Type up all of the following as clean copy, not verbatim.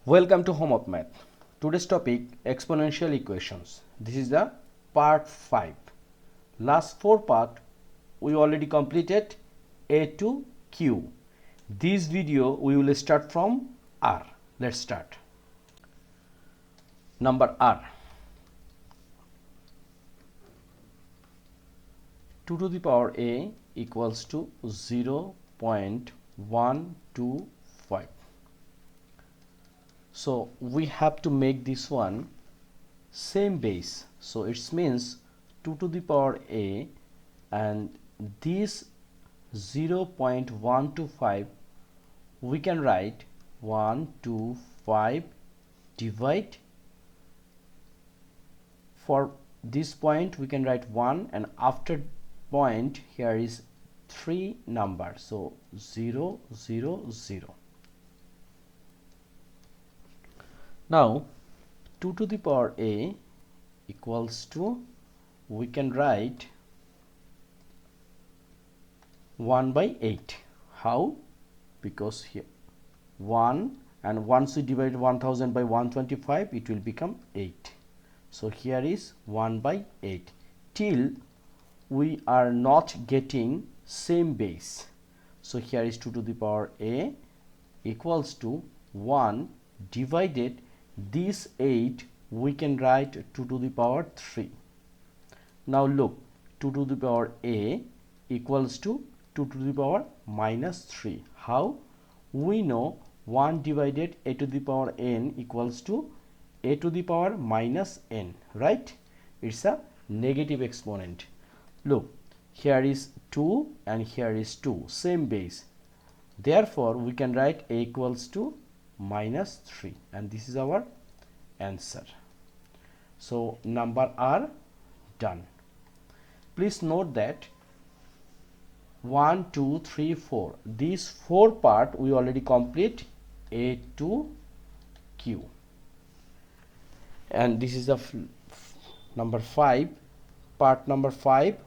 Welcome to Home of Math. Today's topic exponential equations. This is the part 5. Last 4 part we already completed A to Q. This video we will start from R. Let's start. Number R. 2 to the power A equals to 0.125. So we have to make this one same base. So it means 2 to the power A and this 0.125 we can write 125 divide. For this point we can write 1 and after point here is 3 number. So 0 0 0. Now 2 to the power A equals to, we can write 1 by 8. How? Because here 1 and once we divide 1000 by 125 it will become 8. So here is 1 by 8 till we are not getting same base. So here is 2 to the power A equals to 1 divided this 8 we can write 2 to the power 3. Now look, 2 to the power A equals to 2 to the power minus 3. How? We know 1 divided a to the power n equals to a to the power minus n, right? It's a negative exponent. Look, here is 2 and here is 2, same base. Therefore, we can write a equals to minus 3 and this is our answer. So number are done. Please note that 1 2 3 4, these 4 part we already complete A to Q, and this is the number 5, part number 5,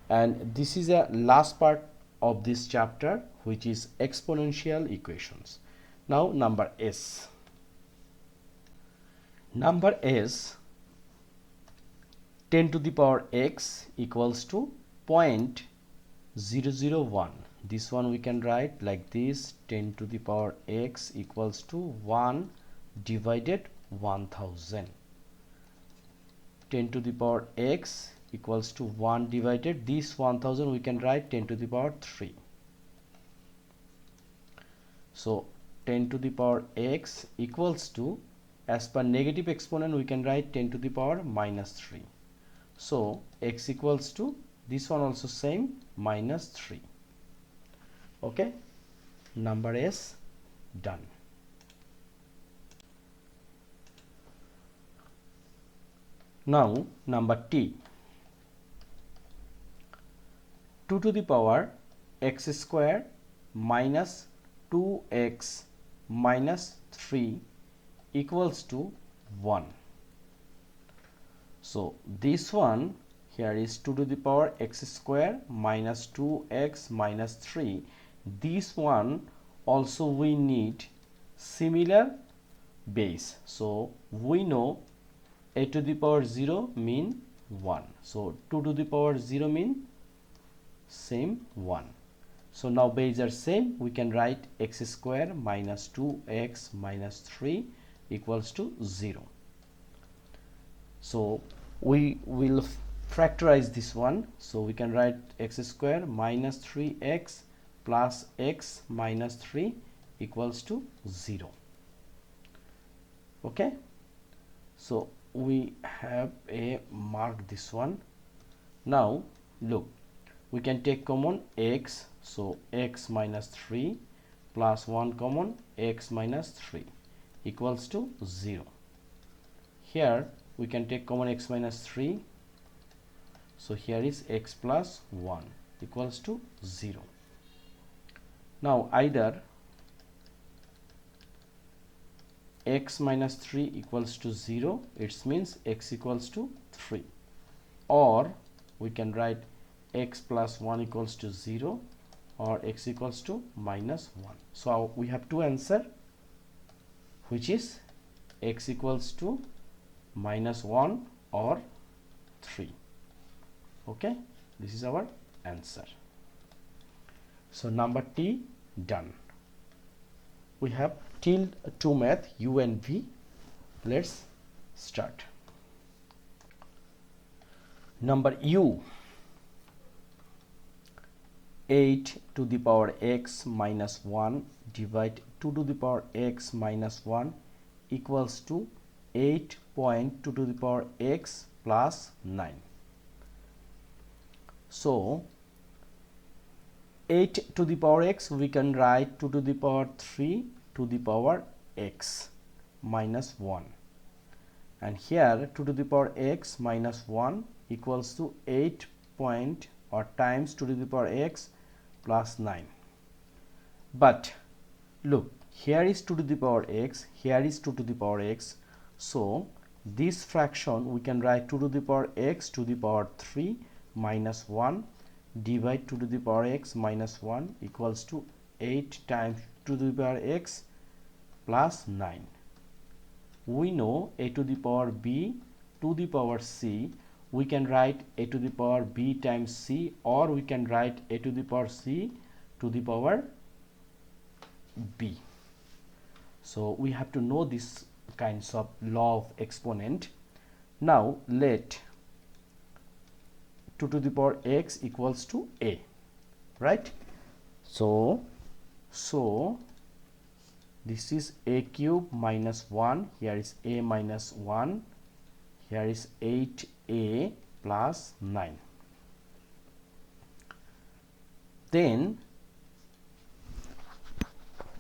and this is the last part of this chapter, which is exponential equations. Now number S. Number S, 10 to the power x equals to 0.001. This one we can write like this: 10 to the power x equals to 1 divided 1000. 10 to the power x equals to 1 divided this 1000 we can write 10 to the power 3. So 10 to the power x equals to, as per negative exponent we can write 10 to the power minus 3. So x equals to, this one also same, minus 3. Okay, number S done. Now number T. 2 to the power x square minus 2x minus 3 equals to 1. So this one here is 2 to the power x square minus 2x minus 3. This one also we need similar base. So we know a to the power 0 mean 1. So 2 to the power 0 mean same 1. So now base are same, we can write x square minus 2x minus 3 equals to 0. So we will factorize this one. So we can write x square minus 3x plus x minus 3 equals to 0. Okay, so we have a mark this one. Now look, we can take common x. So x minus 3 plus 1 common, x minus 3 equals to 0. Here we can take common x minus 3. So here is x plus 1 equals to 0. Now either x minus 3 equals to 0, it means x equals to 3, or we can write x plus 1 equals to 0 or x equals to minus 1. So we have two answers. which is x equals to -1 or 3. Okay, this is our answer. So number T done. We have till 2 math U and V. Let's start. Number U, 8 to the power x minus 1 divide 2 to the power x minus 1 equals to 8.2 to the power x plus 9. So 8 to the power x, we can write 2 to the power 3 to the power x minus 1, and here 2 to the power x minus 1 equals to 8 point or times 2 to the power x plus 9. But look, here is 2 to the power x, here is 2 to the power x, so this fraction we can write 2 to the power x to the power 3 minus 1 divide 2 to the power x minus 1 equals to 8 times 2 to the power x plus 9. We know a to the power b to the power c. We can write a to the power b times c, or we can write a to the power c to the power b. So we have to know these kinds of law of exponent. Now let 2 to the power x equals to a, right? So this is a cube minus 1, here is a minus 1, here is 8a plus 9. Then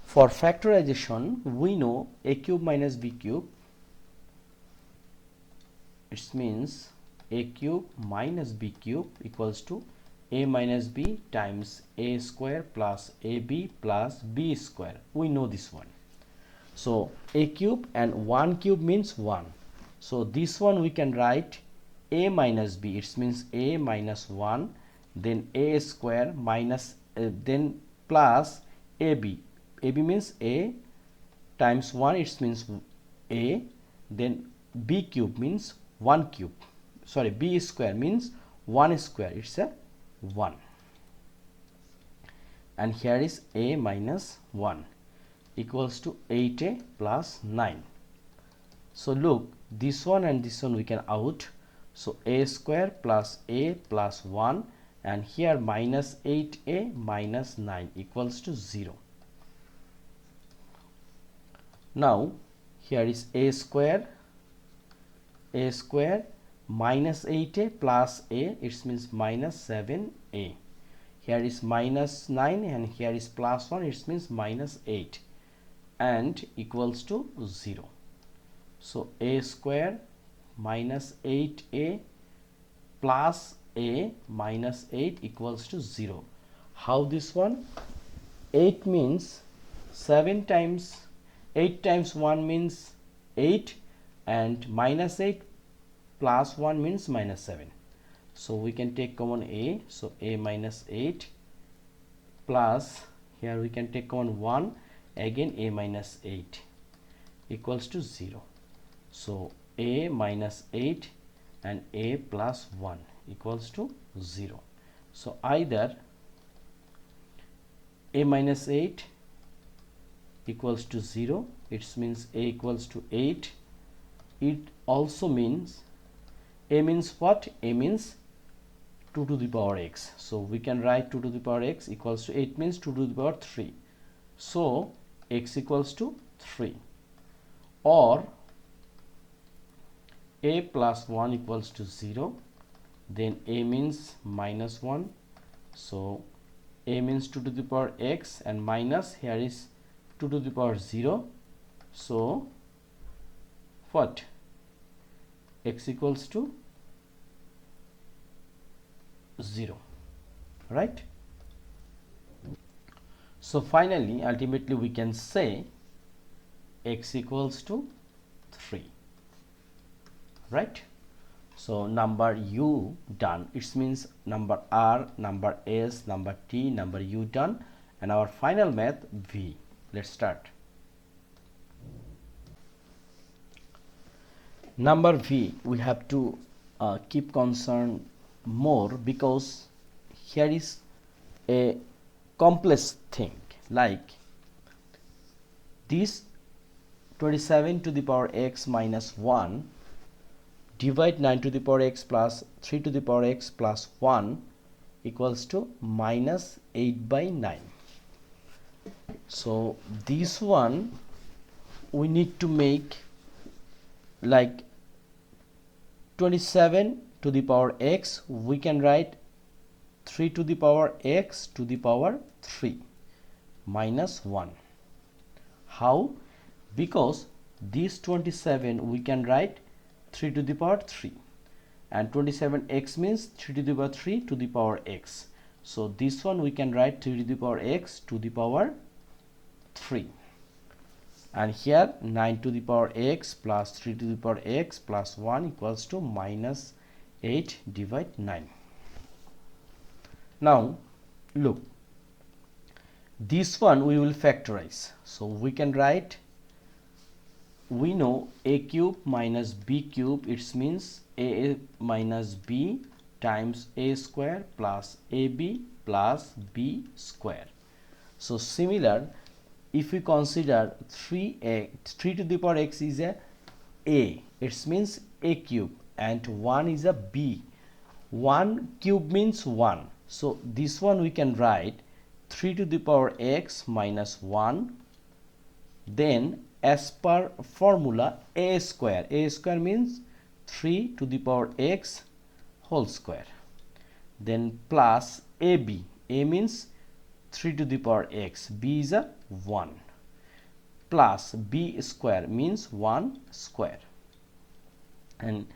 for factorization, we know a cube minus b cube, it means a cube minus b cube equals to a minus b times a square plus ab plus b square. We know this one. So a cube and 1 cube means 1. So this one we can write a minus b, it means a minus 1, then a square minus then plus ab. AB means a times 1, it means a, then b cube means 1 cube. Sorry, b square means 1 square, it's a 1. And here is a minus 1 equals to 8a plus 9. So look, this one and this one we can out. So a square plus a plus 1, and here minus 8a minus 9 equals to 0. Now here is a square minus 8a plus a, it means minus 7a. Here is minus 9 and here is plus 1, it means minus 8, and equals to 0. So a square minus 8a plus a minus 8 equals to 0. How this one? 8 means 7 times 8 times 1 means 8, and minus 8 plus 1 means minus 7. So we can take common a, so a minus 8 plus, here we can take common 1, again a minus 8 equals to 0. So a minus 8 and a plus 1 equals to 0. So either a minus 8 equals to 0, it means a equals to 8. It also means a means what? A means 2 to the power x. So we can write 2 to the power x equals to 8 means 2 to the power 3. So x equals to 3. Or a plus 1 equals to 0, then a means minus 1. So a means 2 to the power x, and minus, here is 2 to the power 0. So what? X equals to 0, right? So finally, ultimately we can say x equals to 3, right? So number u done, it means number r, number s, number t, number u done, and our final math v. Let's start. Number V, we have to keep concern more, because here is a complex thing, like this 27 to the power x minus 1 divide 9 to the power x plus 3 to the power x plus 1 equals to minus 8 by 9. So this one we need to make like 27 to the power x, we can write 3 to the power x to the power 3 minus 1. How? Because this 27 we can write 3 to the power 3, and 27x means 3 to the power 3 to the power x. So this one we can write 3 to the power x to the power 3. And here 9 to the power x plus 3 to the power x plus 1 equals to minus 8 divide 9. Now look, this one we will factorize. So we can write, we know a cube minus b cube, it means a minus b times a square plus ab plus b square. So similar, if we consider 3 to the power x is a, it means a cube, and 1 is a b. 1 cube means 1. So this one we can write 3 to the power x minus 1. Then as per formula a square means 3 to the power x whole square. Then plus ab, a means 3 to the power x, b is a 1, plus b square means 1 square, and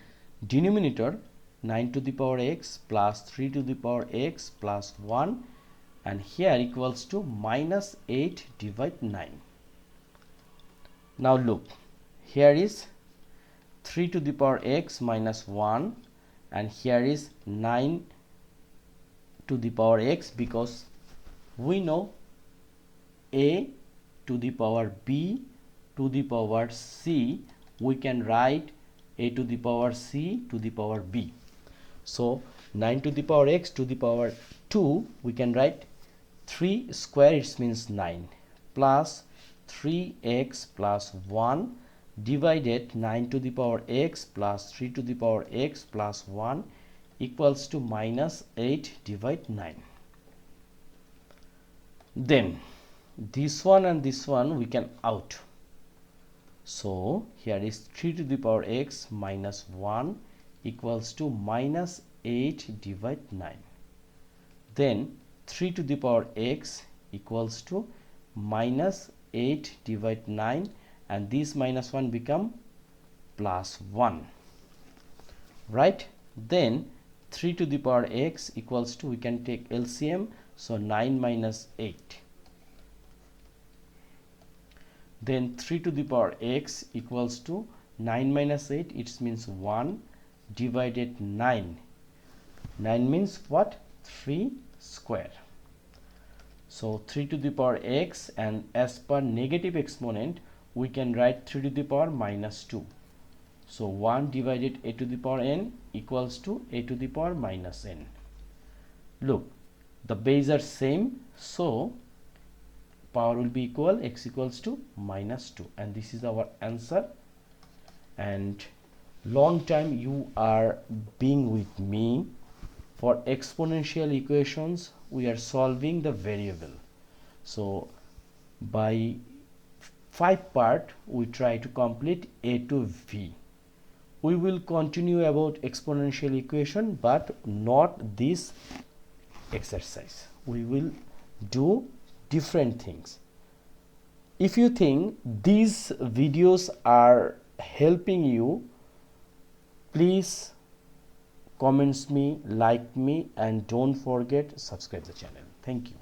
denominator 9 to the power x plus 3 to the power x plus 1, and here equals to minus 8 divide 9. Now look, here is 3 to the power x minus 1, and here is 9 to the power x, because we know a to the power b to the power c, we can write a to the power c to the power b. So 9 to the power x to the power 2, we can write 3 square, it means 9, plus 3x plus 1 divided 9 to the power x plus 3 to the power x plus 1 equals to minus 8 divide 9. Then this one and this one we can out. So here is 3 to the power x minus 1 equals to minus 8 divide 9. Then 3 to the power x equals to minus 8 divide 9, and this minus 1 become plus 1, right? Then 3 to the power x equals to, we can take LCM, so 9 minus 8. Then 3 to the power x equals to 9 minus 8, it means 1 divided 9. 9 means what? 3 square. So 3 to the power x, and as per negative exponent we can write 3 to the power minus 2. So 1 divided a to the power n equals to a to the power minus n. Look, the base are same, so power will be equal, x equals to minus 2, and this is our answer. And long time you are being with me. For exponential equations we are solving the variable, so by 5 part we try to complete A to V. We will continue about exponential equation, but not this exercise. We will do different things. If you think these videos are helping you, please comments me, like me, and don't forget subscribe the channel. Thank you.